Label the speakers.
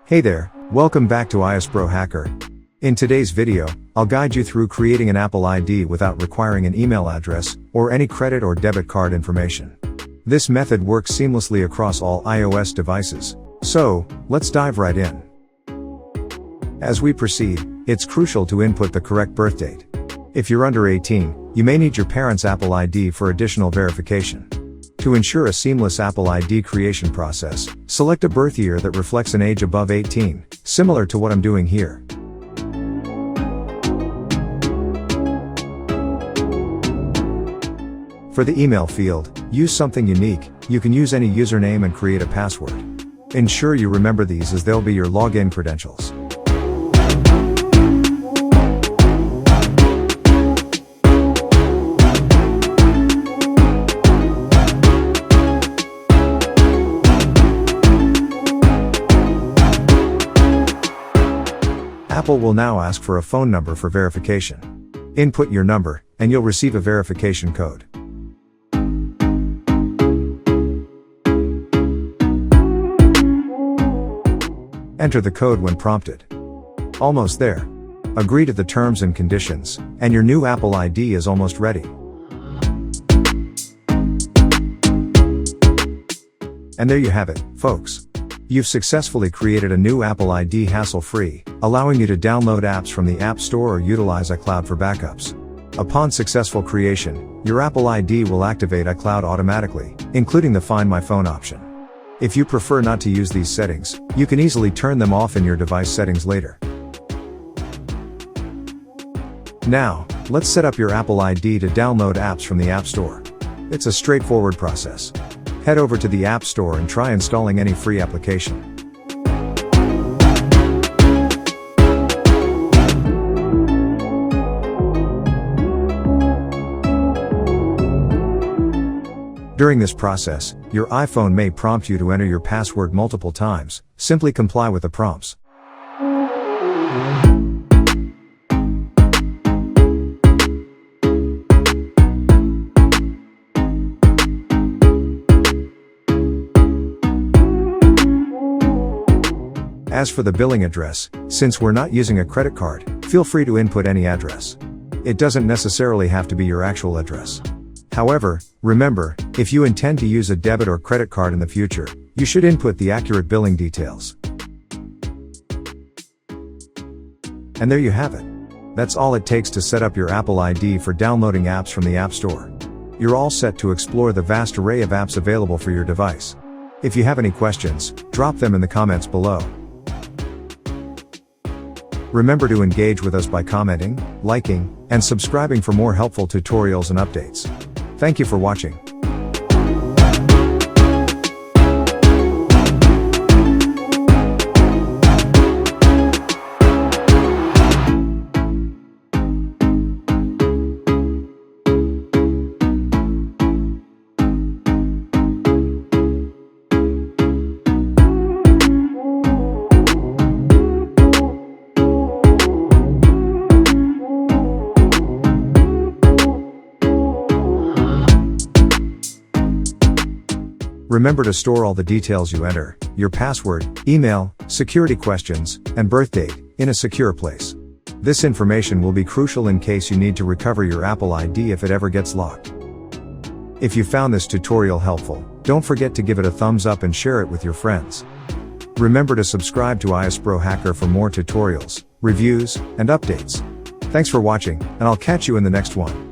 Speaker 1: Hey there, welcome back to Appstore Hacker. In today's video, I'll guide you through creating an Apple ID without requiring an email address or any credit or debit card information. This method works seamlessly across all iOS devices. So, let's dive right in. As we proceed, it's crucial to input the correct birth date. If you're under 18, you may need your parents' Apple ID for additional verification. To ensure a seamless Apple ID creation process, select a birth year that reflects an age above 18, similar to what I'm doing here. For the email field, use something unique. You can use any username and create a password. Ensure you remember these as they'll be your login credentials. Apple will now ask for a phone number for verification. Input your number, and you'll receive a verification code. Enter the code when prompted. Almost there. Agree to the terms and conditions, and your new Apple ID is almost ready. And there you have it, folks. You've successfully created a new Apple ID hassle-free, allowing you to download apps from the App Store or utilize iCloud for backups. Upon successful creation, your Apple ID will activate iCloud automatically, including the Find My Phone option. If you prefer not to use these settings, you can easily turn them off in your device settings later. Now, let's set up your Apple ID to download apps from the App Store. It's a straightforward process. Head over to the App Store and try installing any free application. During this process, your iPhone may prompt you to enter your password multiple times. Simply comply with the prompts. As for the billing address, since we're not using a credit card, feel free to input any address. It doesn't necessarily have to be your actual address. However, remember, if you intend to use a debit or credit card in the future, you should input the accurate billing details. And there you have it. That's all it takes to set up your Apple ID for downloading apps from the App Store. You're all set to explore the vast array of apps available for your device. If you have any questions, drop them in the comments below. Remember to engage with us by commenting, liking, and subscribing for more helpful tutorials and updates. Thank you for watching. Remember to store all the details you enter, your password, email, security questions, and birth date, in a secure place. This information will be crucial in case you need to recover your Apple ID if it ever gets locked. If you found this tutorial helpful, don't forget to give it a thumbs up and share it with your friends. Remember to subscribe to Appstore Hacker for more tutorials, reviews, and updates. Thanks for watching, and I'll catch you in the next one.